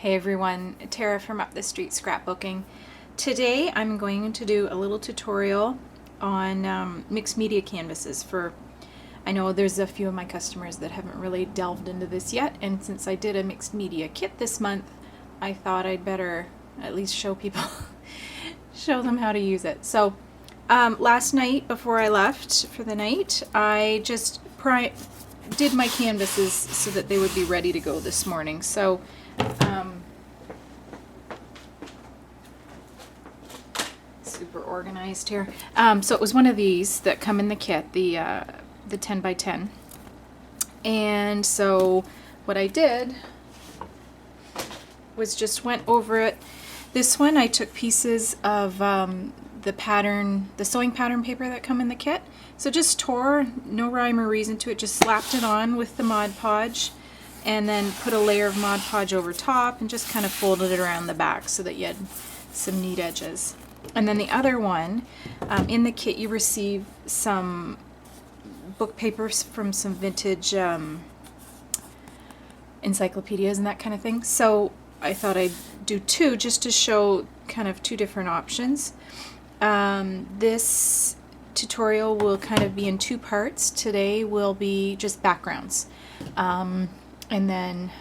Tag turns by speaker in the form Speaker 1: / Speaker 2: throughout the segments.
Speaker 1: Hey everyone, Tara from Up the Street Scrapbooking. Today I'm going to do a little tutorial on mixed media canvases. I know there's a few of my customers that haven't really delved into this yet, and since I did a mixed media kit this month, I thought I'd better at least show people, show them how to use it. So last night before I left for the night, I just did my canvases so that they would be ready to go this morning. So super organized here. So it was one of these that come in the kit, the 10 by 10. And so what I did was just went over it. This one I took pieces of the sewing pattern paper that come in the kit. So just tore, no rhyme or reason to it, just slapped it on with the Mod Podge and then put a layer of Mod Podge over top and just kind of folded it around the back so that you had some neat edges. And then the other one, in the kit you receive some book papers from some vintage encyclopedias and that kind of thing. So I thought I'd do two just to show kind of two different options. This tutorial will kind of be in two parts. Today will be just backgrounds. And then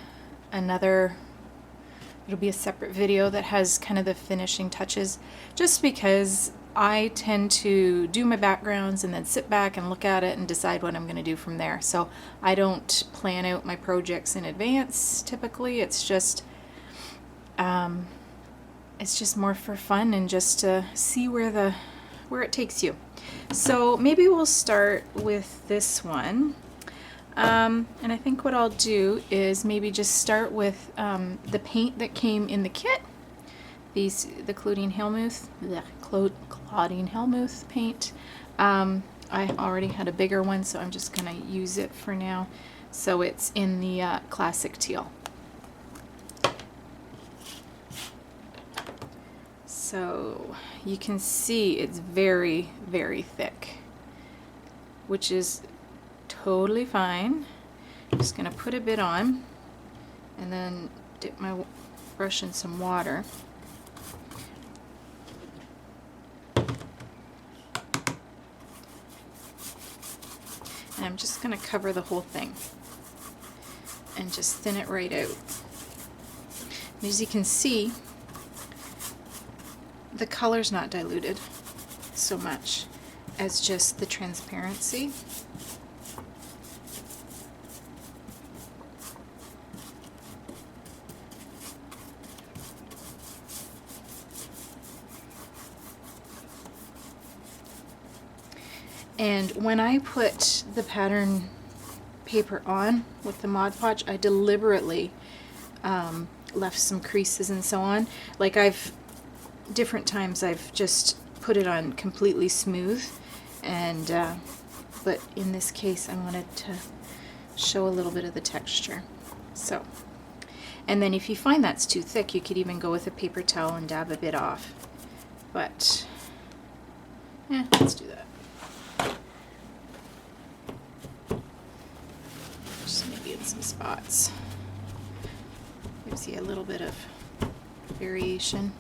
Speaker 1: it'll be a separate video that has kind of the finishing touches, just because I tend to do my backgrounds and then sit back and look at it and decide what I'm going to do from there. So I don't plan out my projects in advance typically. It's just more for fun and just to see where it takes you. So maybe we'll start with this one. And I think what I'll do is maybe just start with the paint that came in the kit. The Claudine Hellmuth paint. I already had a bigger one, so I'm just going to use it for now. So it's in the classic teal. So you can see it's very, very thick, which is totally fine. I'm just going to put a bit on and then dip my brush in some water. And I'm just going to cover the whole thing and just thin it right out. And as you can see, the color's not diluted so much as just the transparency. And when I put the pattern paper on with the Mod Podge, I deliberately left some creases and so on. Like different times I've just put it on completely smooth, and but in this case I wanted to show a little bit of the texture. So, and then if you find that's too thick, you could even go with a paper towel and dab a bit off. But let's do that. Just maybe in some spots. Gives you a little bit of variation.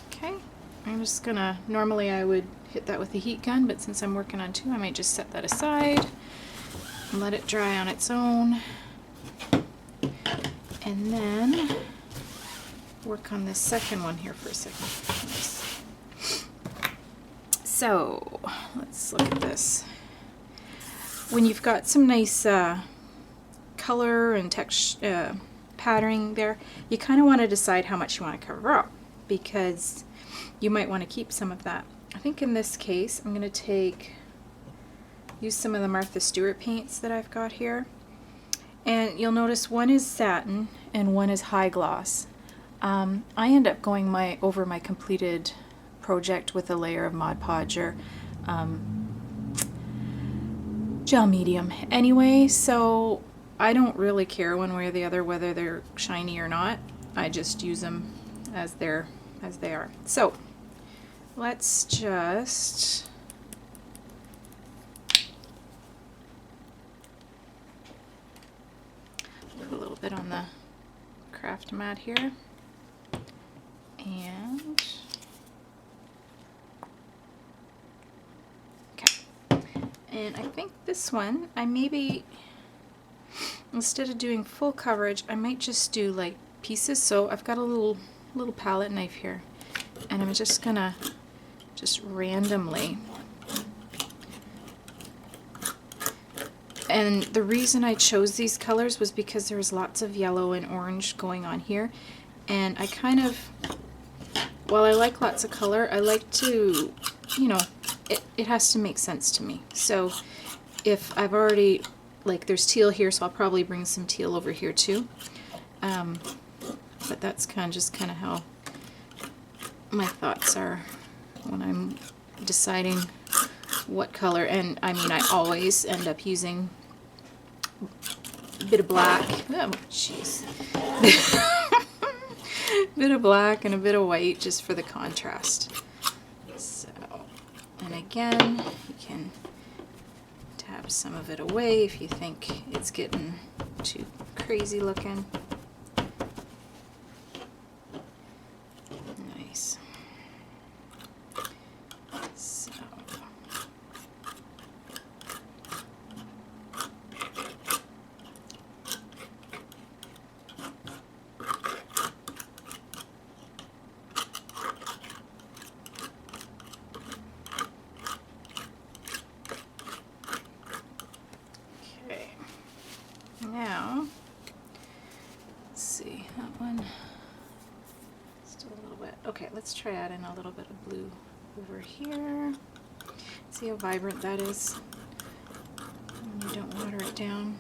Speaker 1: Okay, I'm just gonna, normally I would hit that with a heat gun, but since I'm working on two, I might just set that aside and let it dry on its own. And then work on this second one here for a second. So let's look at this. When you've got some nice color and texture patterning there, you kind of want to decide how much you want to cover up, because you might want to keep some of that. I think in this case I'm going to use some of the Martha Stewart paints that I've got here, and you'll notice one is satin and one is high gloss. I end up going over my completed project with a layer of Mod Podge or gel medium anyway, so I don't really care one way or the other whether they're shiny or not. I just use them as they are. So let's just put a little bit on the Kaisercraft mat here. And okay. And I think this one, I maybe, instead of doing full coverage, I might just do like pieces. So I've got a little palette knife here, and I'm just gonna randomly. And the reason I chose these colors was because there was lots of yellow and orange going on here, and I kind of, while I like lots of color, I like to, you know, it has to make sense to me. So if I've already, like there's teal here, so I'll probably bring some teal over here too. But that's just kind of how my thoughts are when I'm deciding what color. And I mean, I always end up using a bit of black. Oh, jeez. Bit of black and a bit of white just for the contrast. So, and again, you can tap some of it away if you think it's getting too crazy looking. Nice. So. Now, let's see, that one still a little wet. Okay, let's try adding a little bit of blue over here. See how vibrant that is when you don't water it down.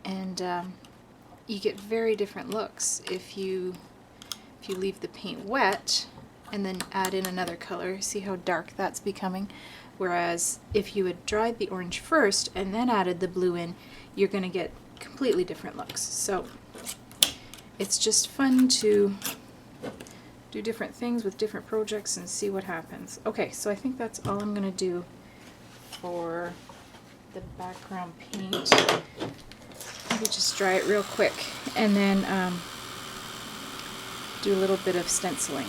Speaker 1: And you get very different looks if you leave the paint wet and then add in another color. See how dark that's becoming? Whereas if you had dried the orange first and then added the blue in, you're going to get completely different looks. So it's just fun to do different things with different projects and see what happens. Okay, so I think that's all I'm going to do for the background paint. Maybe just dry it real quick and then do a little bit of stenciling.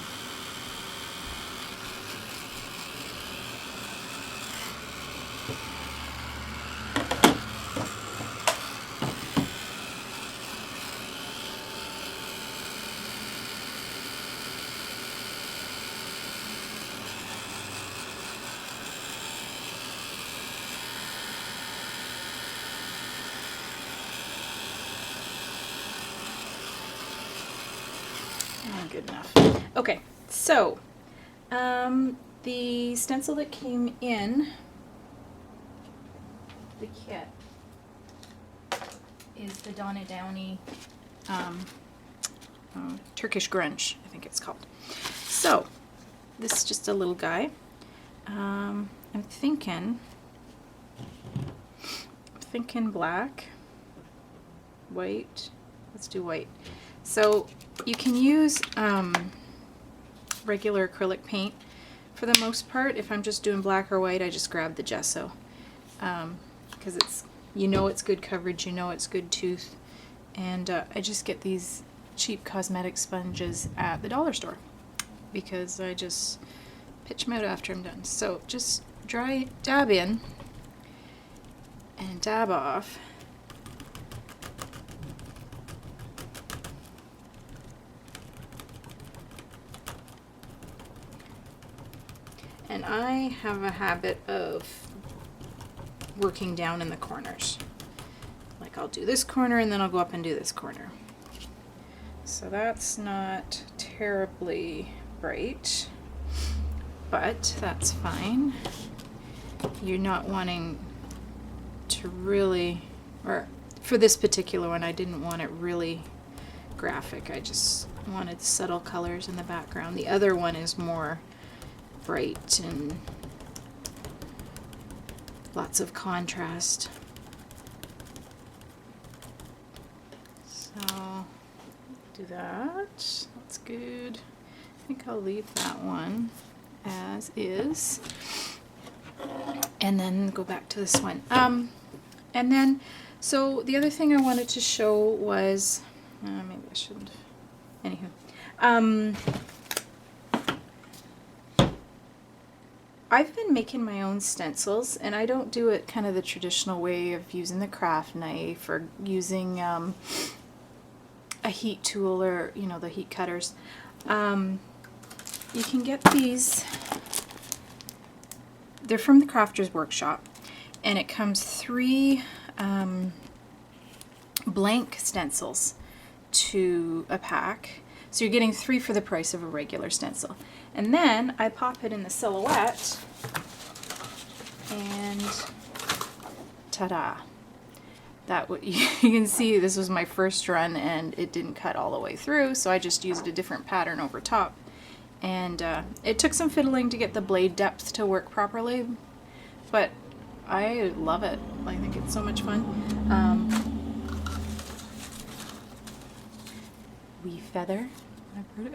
Speaker 1: Good enough. Okay, so the stencil that came in the kit is the Donna Downey Turkish Grunge, I think it's called. So this is just a little guy. I'm thinking black, white. Let's do white. So you can use regular acrylic paint for the most part. If I'm just doing black or white, I just grab the gesso because it's, you know, it's good coverage, you know, it's good tooth, and I just get these cheap cosmetic sponges at the dollar store because I just pitch them out after I'm done. So just dab in and dab off. And I have a habit of working down in the corners. Like I'll do this corner and then I'll go up and do this corner. So that's not terribly bright, but that's fine. You're not wanting to really, or for this particular one, I didn't want it really graphic. I just wanted subtle colors in the background. The other one is more bright and lots of contrast. So do that. That's good. I think I'll leave that one as is. And then go back to this one. And then, so the other thing I wanted to show was, maybe I shouldn't. Anywho. I've been making my own stencils, and I don't do it kind of the traditional way of using the craft knife or using a heat tool or, you know, the heat cutters. You can get these. They're from the Crafter's Workshop, and it comes 3 blank stencils to a pack. So you're getting 3 for the price of a regular stencil. And then I pop it in the silhouette, and ta-da! That you can see this was my first run, and it didn't cut all the way through, so I just used a different pattern over top. And it took some fiddling to get the blade depth to work properly, but I love it. I think it's so much fun. Wee feather.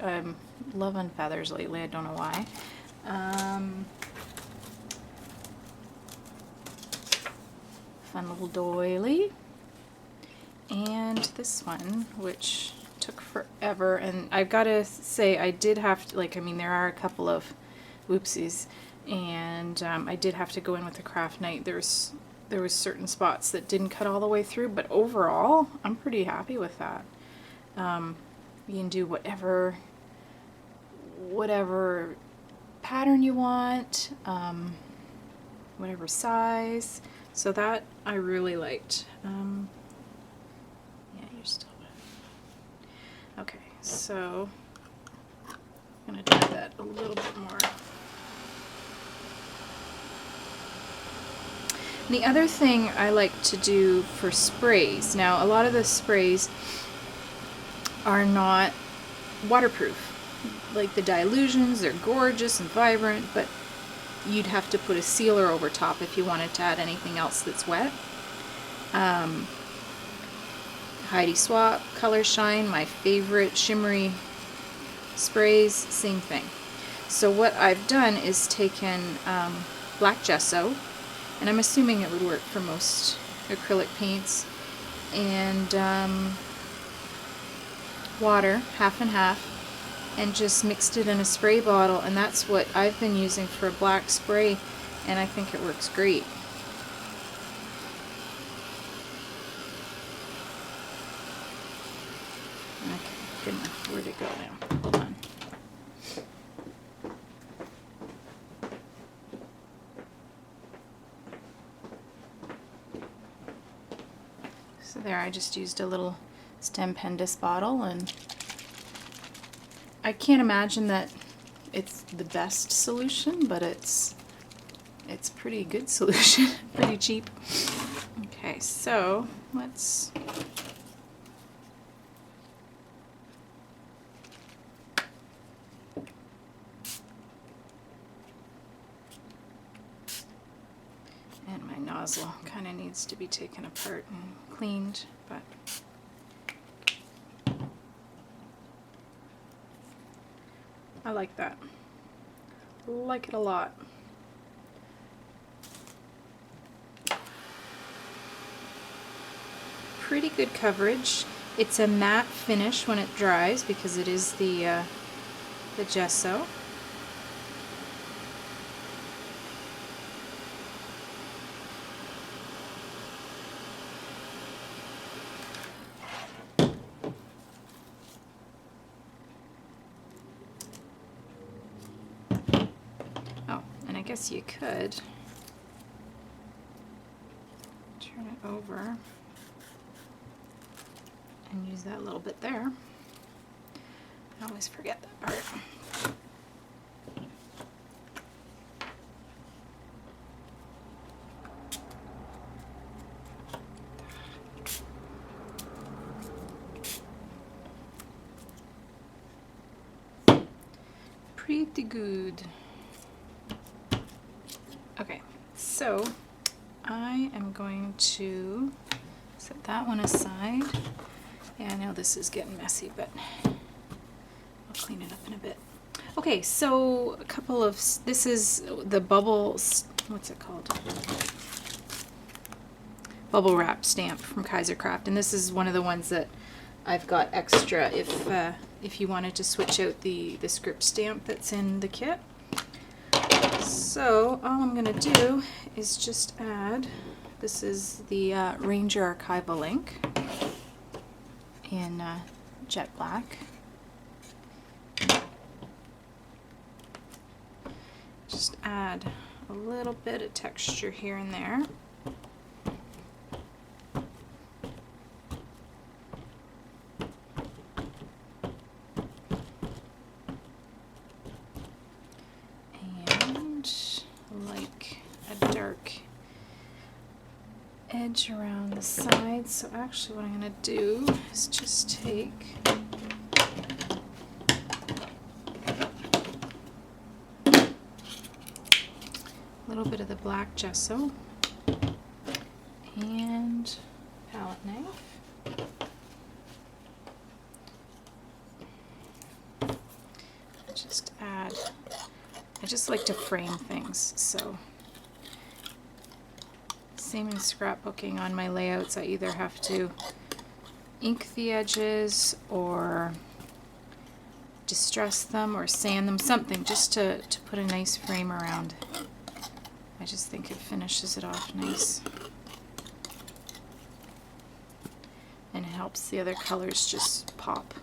Speaker 1: I'm loving feathers lately. I don't know why. Fun little doily. And this one, which took forever, and I've got to say I did have to, like, I mean, there are a couple of whoopsies, and I did have to go in with a craft knife. There was certain spots that didn't cut all the way through, but overall I'm pretty happy with that. You can do whatever pattern you want, whatever size, so that I really liked. Yeah, you're still okay, so I'm going to do that a little bit more. And the other thing I like to do for sprays, now a lot of the sprays are not waterproof. Like the Dilutions, they're gorgeous and vibrant, but you'd have to put a sealer over top if you wanted to add anything else that's wet. Heidi Swap, Color Shine, my favorite shimmery sprays, same thing. So what I've done is taken black gesso, and I'm assuming it would work for most acrylic paints, and water, half and half, and just mixed it in a spray bottle, and that's what I've been using for a black spray, and I think it works great. Okay, good enough. Where'd it go now? Hold on. So there, I just used a little stem pendus bottle, and I can't imagine that it's the best solution, but it's pretty good solution, pretty cheap. Okay, so let's and my nozzle kind of needs to be taken apart and cleaned, but I like that. Like it a lot. Pretty good coverage. It's a matte finish when it dries because it is the gesso. I guess you could turn it over and use that little bit there. I always forget that part. Pretty good. Okay, so I am going to set that one aside, Yeah, I know this is getting messy, but I'll clean it up in a bit. Okay, so a couple of, this is the bubbles, what's it called? Bubble wrap stamp from Kaisercraft, and this is one of the ones that I've got extra if you wanted to switch out the script stamp that's in the kit. So all I'm going to do is just add, this is the Ranger Archival ink in jet black. Just add a little bit of texture here and there. Edge around the sides. So actually what I'm going to do is just take a little bit of the black gesso and palette knife. Just add, I just like to frame things, so same in scrapbooking. On my layouts, I either have to ink the edges or distress them or sand them, something just to put a nice frame around. I just think it finishes it off nice. And it helps the other colors just pop,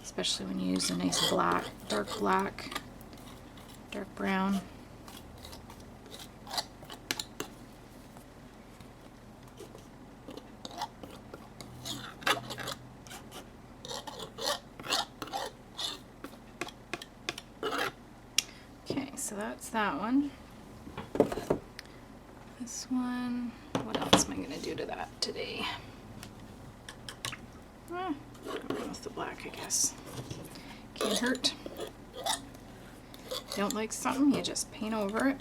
Speaker 1: especially when you use a nice black, dark brown. So that's that one. This one, what else am I going to do to that today? Go with the black, I guess. Can't hurt. Don't like something, you just paint over it.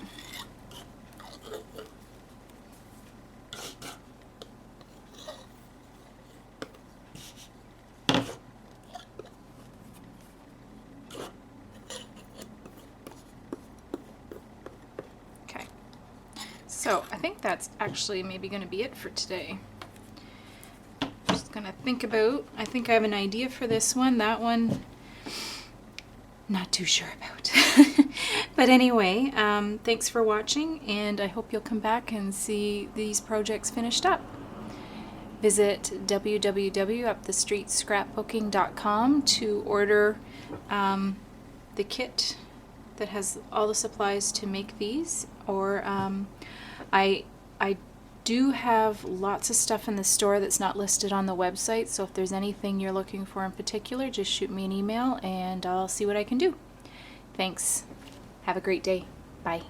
Speaker 1: So I think that's actually maybe going to be it for today. Just going to think about, I think I have an idea for this one. That one, not too sure about. But anyway, thanks for watching, and I hope you'll come back and see these projects finished up. Visit www.upthestreetscrapbooking.com to order the kit that has all the supplies to make these, or I do have lots of stuff in the store that's not listed on the website, so if there's anything you're looking for in particular, just shoot me an email and I'll see what I can do. Thanks. Have a great day. Bye.